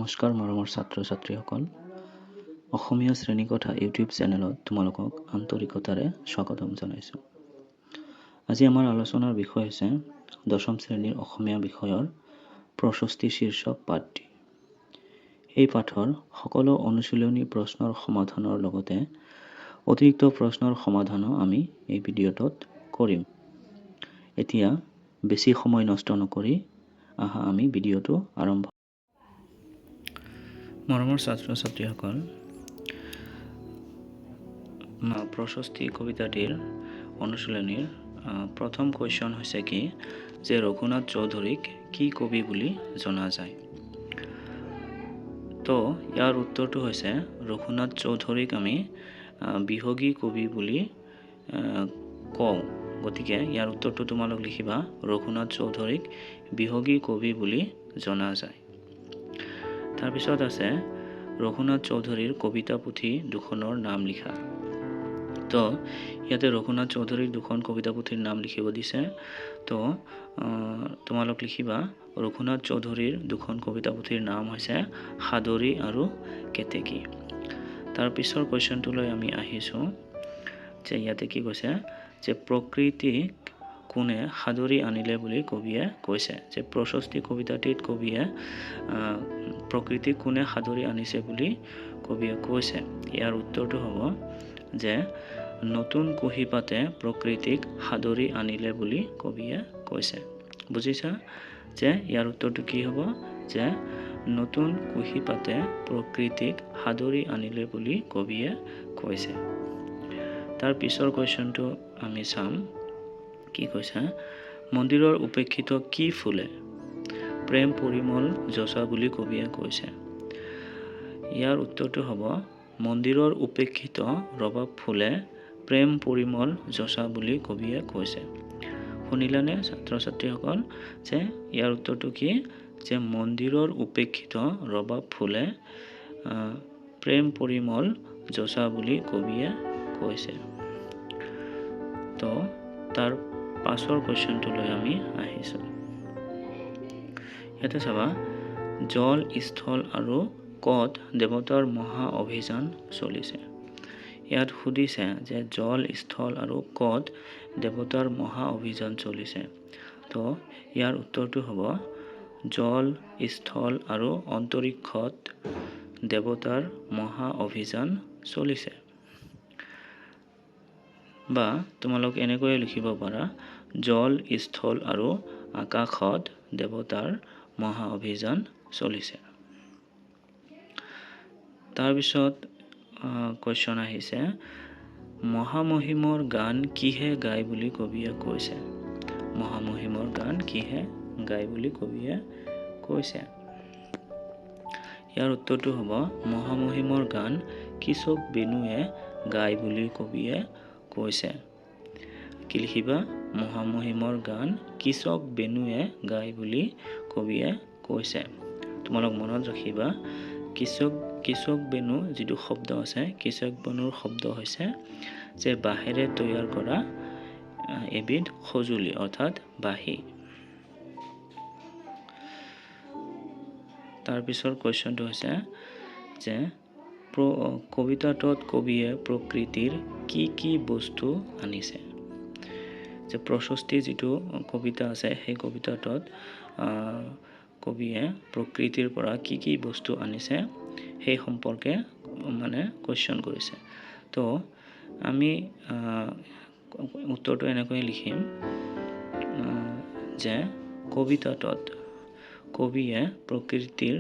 নমস্কাৰ মৰমৰ ছাত্ৰ ছাত্ৰীসকল, অসমীয়া শ্ৰেণীকোঠা ইউটিউব চেনেলত তোমালোকক আন্তৰিকতাৰে স্বাগতম জনাইছোঁ। আজি আমাৰ আলোচনাৰ বিষয় হৈছে দশম শ্ৰেণীৰ অসমীয়া বিষয়ৰ প্ৰশস্তি শীৰ্ষক পাঠটি। এই পাঠৰ সকলো অনুশীলনী প্ৰশ্নৰ সমাধানৰ লগতে অতিৰিক্ত প্ৰশ্নৰ সমাধানো আমি এই ভিডিঅ'টোত কৰিম। এতিয়া বেছি সময় নষ্ট নকৰি আহা আমি ভিডিঅ'টো আৰম্ভ। মৰমৰ ছাত্ৰ ছাত্ৰীসকল, প্ৰশস্তি কবিতাটিৰ অনুশীলনীৰ প্ৰথম কুৱেশ্যন হৈছে কি যে ৰঘুনাথ চৌধুৰীক কি কবি বুলি জনা যায়। তো ইয়াৰ উত্তৰটো হৈছে ৰঘুনাথ চৌধুৰীক আমি বিহগী কবি বুলি কওঁ। গতিকে ইয়াৰ উত্তৰটো তোমালোক লিখিবা ৰঘুনাথ চৌধুৰীক বিহগী কবি বুলি জনা যায়। তাৰপিছত আছে ৰঘুনাথ চৌধুৰীৰ কবিতা পুথি দুখনৰ নাম লিখা। তো ইয়াতে ৰঘুনাথ চৌধুৰীৰ দুখন কবিতা পুথিৰ নাম লিখিব দিছে। তো তোমালোক লিখিবা ৰঘুনাথ চৌধুৰীৰ দুখন কবিতা পুথিৰ নাম হৈছে সাদৰী আৰু কেতেকী। তাৰ পিছৰ কুৱেশ্যনটোলৈ আমি আহিছোঁ যে ইয়াতে কি কৈছে যে প্ৰকৃতিক কোনে সাদৰী আনিলে বুলি কবিয়ে কৈছে। যে প্ৰশস্তি কবিতাটিত কবিয়ে প্ৰকৃতিক কোনে সাদৰী আনিছে বুলি কবিয়ে কৈছে। ইয়াৰ উত্তৰটো হ'ব যে নতুন কুঁহিপাতে প্ৰকৃতিক সাদৰী আনিলে বুলি কবিয়ে কৈছে। বুজিছা যে ইয়াৰ উত্তৰটো কি হ'ব যে নতুন কুঁহিপাতে প্ৰকৃতিক সাদৰী আনিলে বুলি কবিয়ে কৈছে। তাৰ পিছৰ কুৱেশ্যনটো আমি চাম। কি কৈছে মন্দিৰৰ উপেক্ষিত কি ফুলে প্ৰেম পৰিমল যচা বুলি কবিয়ে কৈছে। ইয়াৰ উত্তৰটো হ'ব মন্দিৰৰ উপেক্ষিত ৰবাব ফুলে প্ৰেম পৰিমল যচা বুলি কবিয়ে কৈছে। শুনিলানে ছাত্ৰ ছাত্ৰীসকল যে ইয়াৰ উত্তৰটো কি যে মন্দিৰৰ উপেক্ষিত ৰবাব ফুলে প্ৰেম পৰিমল যচা বুলি কবিয়ে কৈছে। তো তাৰ পাছৰ কুৱেশ্যনটোলৈ আমি আহিছোঁ। ইয়াতে চাবা জল স্থল আৰু কত দেৱতাৰ মহা অভিযান চলিছে। ইয়াত সুধিছে যে জল স্থল আৰু কত দেৱতাৰ মহা অভিযান চলিছে। তো ইয়াৰ উত্তৰটো হ'ব জল স্থল আৰু অন্তৰীক্ষত দেৱতাৰ মহা অভিযান চলিছে। বা তোমালোক এনেকৈয়ে লিখিব পাৰা জল স্থল আৰু আকাশত দেৱতাৰ মহা অভিযান চলিছে। তাৰপিছত কুৱেশ্যন আহিছে মহামহিমৰ গান কিহে গায় বুলি কবিয়ে কৈছে। মহামহিমৰ গান কিহে গায় বুলি কবিয়ে কৈছে। ইয়াৰ উত্তৰটো হ'ব মহামহিমৰ গান কৃষক বেণুৱে গায় বুলি কবিয়ে কৈছে। কি লিখিবা মহামহিমৰ গান কৃষক বেণুৱে গায় বুলি কবিয়ে কৈছে। তোমালোক মনত ৰাখিবা কৃষক বেণু যিটো শব্দ আছে কৃষক বেণুৰ শব্দ হৈছে যে বাঁহেৰে তৈয়াৰ কৰা এবিধ সঁজুলি অৰ্থাৎ বাঁহী। তাৰপিছৰ কুৱেশ্যনটো হৈছে যে কবিতাটোত কবিয়ে প্ৰকৃতিৰ কি কি বস্তু আনিছে। যে প্ৰশস্তি যিটো কবিতা আছে সেই কবিতাটোত কবিয়ে প্ৰকৃতিৰ পৰা কি কি বস্তু আনিছে সেই সম্পৰ্কে কুৱেশ্যন কৰিছে। তো আমি উত্তৰটো এনেকৈ লিখিম যে কবিতাটোত কবিয়ে প্ৰকৃতিৰ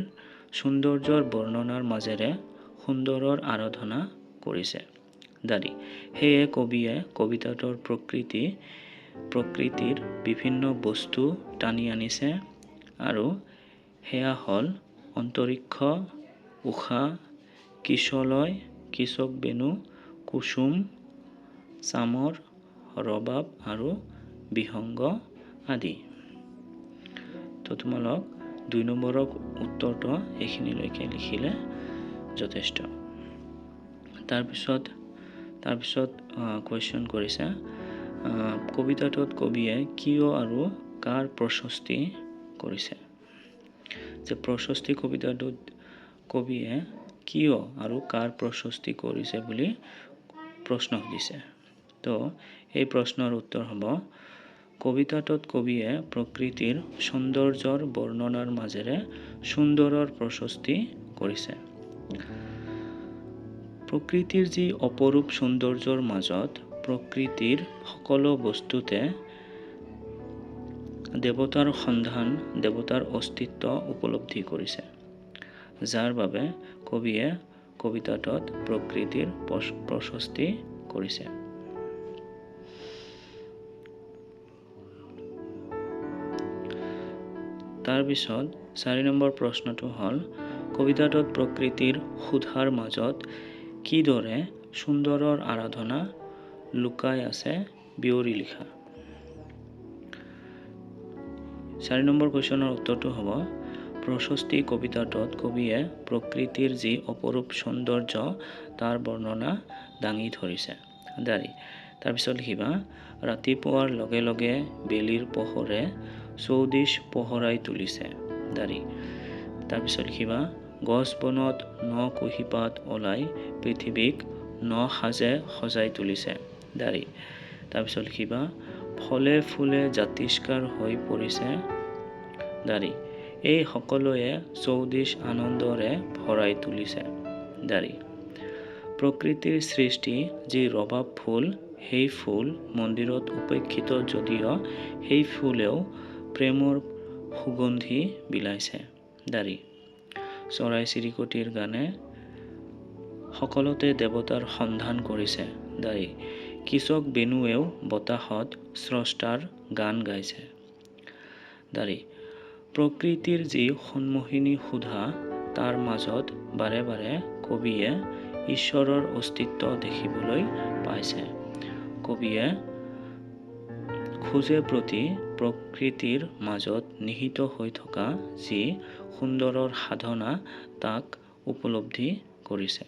সৌন্দৰ্যৰ বৰ্ণনাৰ মাজেৰে সুন্দৰৰ আৰাধনা কৰিছে। সেয়ে কবিয়ে কবিতাটোৰ প্ৰকৃতিৰ বিভিন্ন বস্তু টানি আনিছে আৰু সেয়া হ'ল অন্তৰীক্ষ, উষা, কিশলয়, কৃষক বেণু, কুসুম, চামৰ, ৰবাব আৰু বিহংগ আদি। তো তোমালোক 2 নম্বৰৰ উত্তৰটো এইখিনিলৈকে লিখিলে যথেষ্ট। তাৰপিছত কুৱেশ্যন কৰিছে কবিতাটোত কবিয়ে কিয় আৰু কাৰ প্ৰশস্তি কৰিছে। যে প্ৰশস্তি কবিতাটোত কবিয়ে কিয় আৰু কাৰ প্ৰশস্তি কৰিছে বুলি প্ৰশ্ন সুধিছে। তো এই প্ৰশ্নৰ উত্তৰ হ'ব, কবিতাটোত কবিয়ে প্ৰকৃতিৰ সৌন্দৰ্যৰ বৰ্ণনাৰ মাজেৰে সুন্দৰৰ প্ৰশস্তি কৰিছে। প্ৰকৃতিৰ যি অপৰূপ সৌন্দৰ্যৰ মাজত প্ৰকৃতিৰ সকলো বস্তুতে দেৱতাৰ সন্ধান, দেৱতাৰ অস্তিত্ব উপলব্ধি কৰিছে, যাৰ বাবে কবিয়ে কবিতাটোত প্ৰকৃতিৰ প্ৰশস্তি কৰিছে। তাৰপিছত 4 নম্বৰ প্ৰশ্নটো হ'ল, কবিতাটোত প্ৰকৃতিৰ সুধাৰ মাজত কিদৰে সুন্দৰৰ আৰাধনা লুকাই আছে বিৱৰি লিখা। 4 নম্বৰ কুৱেশ্যনৰ উত্তৰটো হ'ব, প্ৰশস্তি কবিতাটোত কবিয়ে প্ৰকৃতিৰ যি অপৰূপ সৌন্দৰ্য তাৰ বৰ্ণনা দাঙি ধৰিছে। তাৰপিছত লিখিবা, ৰাতিপুৱাৰ লগে লগে বেলিৰ পোহৰে চৌদিশ পোহৰাই তুলিছে। তাৰপিছত লিখিবা, গছ বনত ন কুঁহিপাত ওলাই পৃথিৱীক ন সাজে সজাই তুলিছে। তাৰপিছত লিখিবা, ফলে ফুলে জাতিষ্কাৰ হৈ পৰিছে। এই সকলোৱে চৌদিশ আনন্দৰে ভৰাই তুলিছে। প্ৰকৃতিৰ সৃষ্টি যি ৰবাব ফুল, সেই ফুল মন্দিৰত উপেক্ষিত যদিও সেই ফুলেও প্ৰেমৰ সুগন্ধি বিলাইছে। চৰাই চিৰিকটিৰ গানে সকলোতে দেৱতাৰ সন্ধান কৰিছে। কৃষক বেনুৱেও বতাহত স্ৰষ্টাৰ গান গাইছে। প্ৰকৃতিৰ যি সন্মোহিনী সুধা, তাৰ মাজত বাৰে বাৰে কবিয়ে ঈশ্বৰৰ অস্তিত্ব দেখিবলৈ পাইছে। কবিয়ে খোজে প্ৰকৃতিৰ মাজত নিহিত হৈ থকা যি সুন্দৰৰ সাধনা, তাক উপলব্ধি কৰিছে।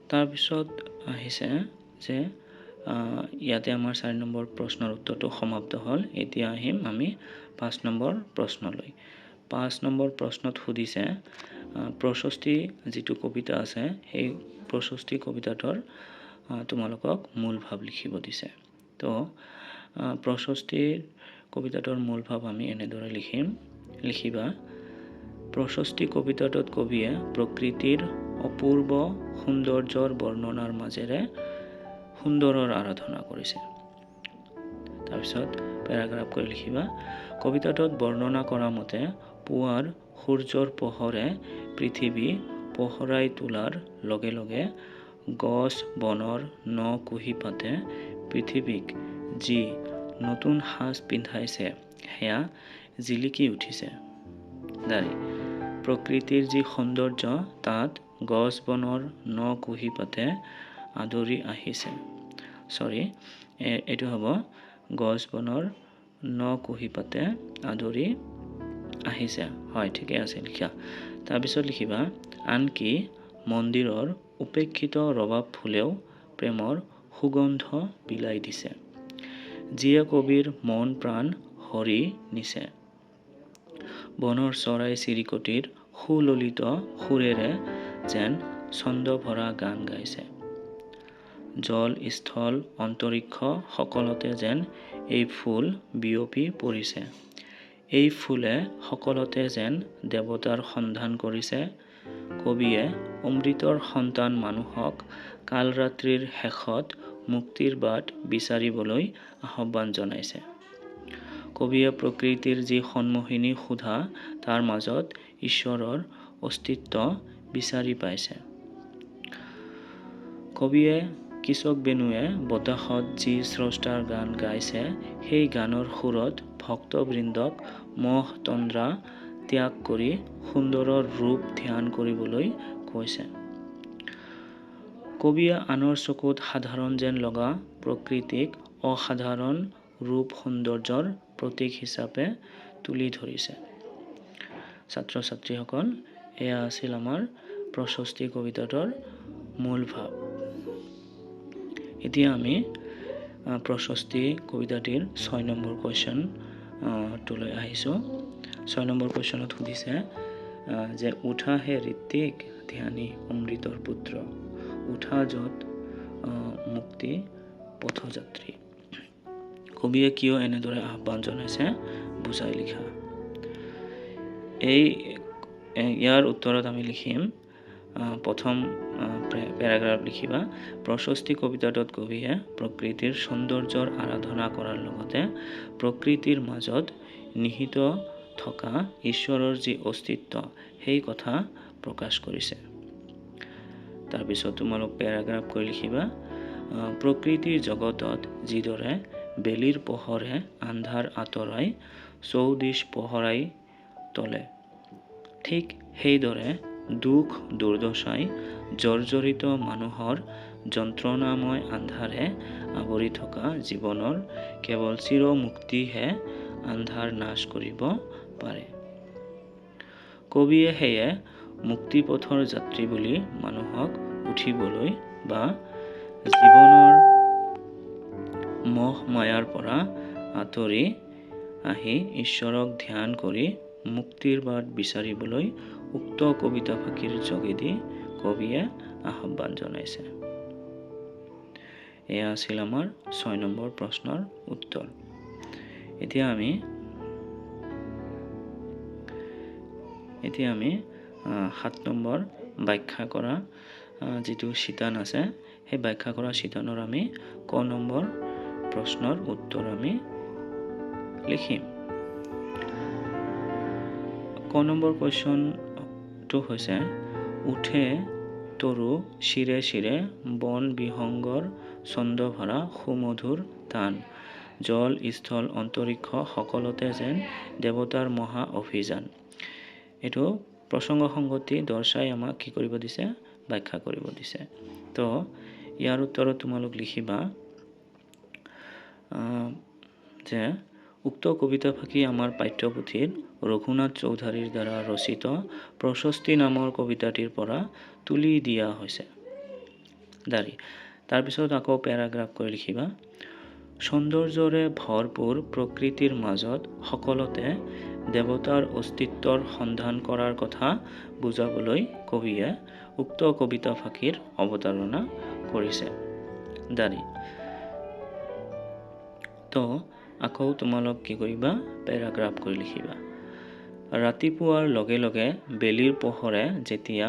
তাৰপিছত আহিছে যে ইয়াতে আমাৰ 4 নম্বৰ প্ৰশ্নৰ উত্তৰটো সমাপ্ত হ'ল। এতিয়া আহিম আমি 5 নম্বৰ প্ৰশ্নলৈ। 5 নম্বৰ প্ৰশ্নত সুধিছে, প্ৰশস্তি যিটো কবিতা আছে, সেই প্ৰশস্তি কবিতাটোৰ তোমালোকক মূল ভাৱ লিখিব দিছে। তো প্ৰশস্তিৰ কবিতাটোৰ মূল ভাৱ আমি এনেদৰে লিখিবা, প্ৰশস্তি কবিতাটোত কবিয়ে প্ৰকৃতিৰ অপূৰ্ব সৌন্দৰ্যৰ বৰ্ণনাৰ মাজেৰে সুন্দৰৰ আৰাধনা কৰিছে। তাৰপিছত পেৰাগ্ৰাফ কৰি লিখিবা, কবিতাটোত বৰ্ণনা কৰা মতে পুৱাৰ সূৰ্যৰ পোহৰে পৃথিৱী পোহৰাই তোলাৰ লগে লগে গছ বনৰ ন কুঁহিপাতে পৃথিৱীক যি নতুন সাজ পিন্ধাইছে, সেয়া জিলিকি উঠিছে। প্ৰকৃতিৰ যি সৌন্দৰ্য, তাত গছ বনৰ ন কুঁহিপাতে আদৰি আহিছে। এইটো হ'ব, গছ বনৰ ন কুঁহিপাতে আদৰি আহিছে। হয়, ঠিকে আছে লিখা। তাৰপিছত লিখিবা, আনকি মন্দিৰৰ উপেক্ষিত ৰবাব ফুলেও প্ৰেমৰ সুগন্ধ বিলাই দিছে, যিয়ে কবিৰ মন প্ৰাণ হৰি নিছে। বনৰ চৰাই চিৰিকটিৰ সুললিত সুৰেৰে যেন ছন্দ ভৰা গান গাইছে। জল স্থল অন্তৰিক্ষ সকলোতে যেন এই ফুল বিয়পি পৰিছে। এই ফুলে সকলোতে যেন দেৱতাৰ সন্ধান কৰিছে। কবিয়ে অমৃতৰ সন্তান মানুহক কালৰাত্ৰিৰ শেষত মুক্তিৰ বাট বিচাৰিবলৈ আহ্বান জনাইছে। কবিয়ে প্ৰকৃতিৰ যি সন্মোহিনী সুধা, তাৰ মাজত ঈশ্বৰৰ অস্তিত্ব বিচাৰি পাইছে। কবিয়ে কৃষক বেনুৱে বতাহত যি স্ৰষ্টাৰ গান গাইছে, সেই গানৰ সুৰত ভক্তবৃন্দক মোহ তন্দ্ৰা ত্যাগ কৰি সুন্দৰৰ ৰূপ ধ্যান কৰিবলৈ কৈছে। কবিয়ে আনৰ চকুত সাধাৰণ যেন লগা প্ৰকৃতিক অসাধাৰণ ৰূপ সৌন্দৰ্যৰ প্ৰতীক হিচাপে তুলি ধৰিছে। ছাত্ৰ ছাত্ৰীসকল, এয়া আছিল আমাৰ প্ৰশস্তি কবিতাটোৰ মূল ভাৱ। এতিয়া আমি প্ৰশস্তি কবিতাটিৰ 6 নম্বৰ কুৱেশ্যনটোলৈ আহিছোঁ। 6 নম্বৰ কুৱেশ্যনত সুধিছে যে উঠা হে ঋত্বিক ধ্যানী অমৃতৰ পুত্ৰ, উঠা য'ত মুক্তি পথযাত্ৰী। কবিয়ে কিয় এনেদৰে আহ্বান জনাইছে বুজাই লিখা। ইয়াৰ উত্তৰত আমি লিখিম প্ৰথম পেৰাগ্ৰাফ লিখিবা। প্ৰশস্তি কবিতাটোত কবিয়ে প্ৰকৃতিৰ সৌন্দৰ্যৰ আৰাধনা কৰাৰ লগতে প্ৰকৃতিৰ মাজত নিহিত থকা ঈশ্বৰৰ যি অস্তিত্ব সেই কথা প্ৰকাশ কৰিছে। তাৰপিছত তোমালোক পেৰাগ্ৰাফ কৰি লিখিবা। প্ৰকৃতিৰ জগতত যিদৰে বেলিৰ পোহৰে আন্ধাৰ আঁতৰাই চৌদিশ পোহৰাই তোলে, ঠিক সেইদৰে দুখ দুৰ্দশাই জৰ্জৰিত মানুহৰ যন্ত্ৰণাময় আন্ধাৰে আৱৰি থকা জীৱনৰ কেৱল চিৰ মুক্তিহে আন্ধাৰ নাশ কৰিব পাৰে। কবিয়ে সেয়ে মুক্তিপথৰ যাত্ৰী বুলি মানুহক উঠিবলৈ বা জীৱনৰ মোহ মায়াৰ পৰা আঁতৰি আহি ঈশ্বৰক ধ্যান কৰি মুক্তিৰ বাট বিচাৰিবলৈ উক্ত কবিতা ফাঁকিৰ যোগেদি কবিয়ে আহ্বান জনাইছে। এয়া আছিল আমাৰ 6 নম্বৰ প্ৰশ্নৰ উত্তৰ। এতিয়া আমি 7 নম্বৰ ব্যাখ্যা কৰা যিটো শিতান আছে সেই ব্যাখ্যা কৰা শিতানৰ আমি ক নম্বৰ প্ৰশ্নৰ উত্তৰ আমি লিখিম। ক নম্বৰ কুৱেশ্যনটো হৈছে উঠে তৰু শিৰে শিৰে বন বিহংগৰ ছন্দভৰা সুমধুৰ তান, জল স্থল অন্তৰিক্ষ সকলোতে যেন দেৱতাৰ মহা অভিযান। এইটো প্ৰসংগ সংগতি দৰ্শাই আমাক কি কৰিব দিছে, ব্যাখ্যা কৰিব দিছে। তো ইয়াৰ উত্তৰত তোমালোক লিখিবা যে উক্ত কবিতা ফাঁকি আমাৰ পাঠ্যপুথিত ৰঘুনাথ চৌধুৰীৰ দ্বাৰা ৰচিত প্ৰশস্তি নামৰ কবিতাটিৰ পৰা তুলি দিয়া হৈছে। তাৰপিছত আকৌ পেৰাগ্ৰাফ কৰি লিখিবা। সৌন্দৰ্যৰে ভৰপূৰ প্ৰকৃতিৰ মাজত সকলোতে দেৱতাৰ অস্তিত্বৰ সন্ধান কৰাৰ কথা বুজাবলৈ কবিয়ে উক্ত কবিতা ফাঁকিৰ অৱতাৰণা কৰিছে। তো আকৌ তোমালোক কি কৰিবা, পেৰাগ্ৰাফ কৰি লিখিবা। ৰাতিপুৱাৰ লগে লগে বেলিৰ পোহৰে যেতিয়া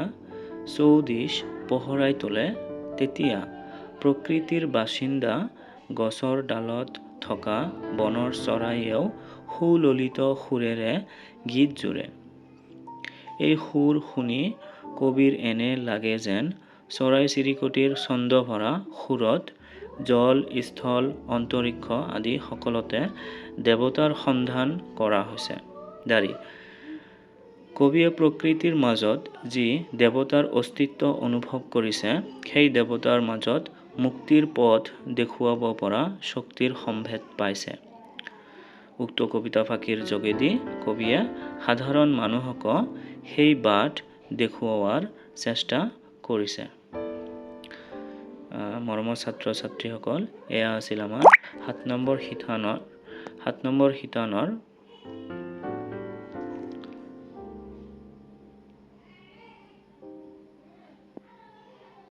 চৌদিশ পোহৰাই তোলে, তেতিয়া প্ৰকৃতিৰ বাসিন্দা গছৰ ডালত থকা বনৰ চৰাইয়েও সুললিত সুৰেৰে গীত জুৰে। এই সুৰ শুনি কবিৰ এনে লাগে যেন চৰাই চিৰিকটিৰ ছন্দভৰা সুৰত জল স্থল অন্তৰিক্ষ আদি সকলোতে দেৱতাৰ সন্ধান কৰা হৈছে। কবিয়ে প্ৰকৃতিৰ মাজত যি দেৱতাৰ অস্তিত্ব অনুভৱ কৰিছে, সেই দেৱতাৰ মাজত মুক্তিৰ পথ দেখুৱাব পৰা শক্তিৰ সম্ভেদ পাইছে। উক্ত কবিতা ফাঁকিৰ যোগেদি কবিয়ে সাধাৰণ মানুহক সেই বাট দেখুওৱাৰ চেষ্টা কৰিছে। মৰমৰ ছাত্ৰ ছাত্ৰীসকল, এয়া আছিল আমাৰ 7 নম্বৰ শিতানৰ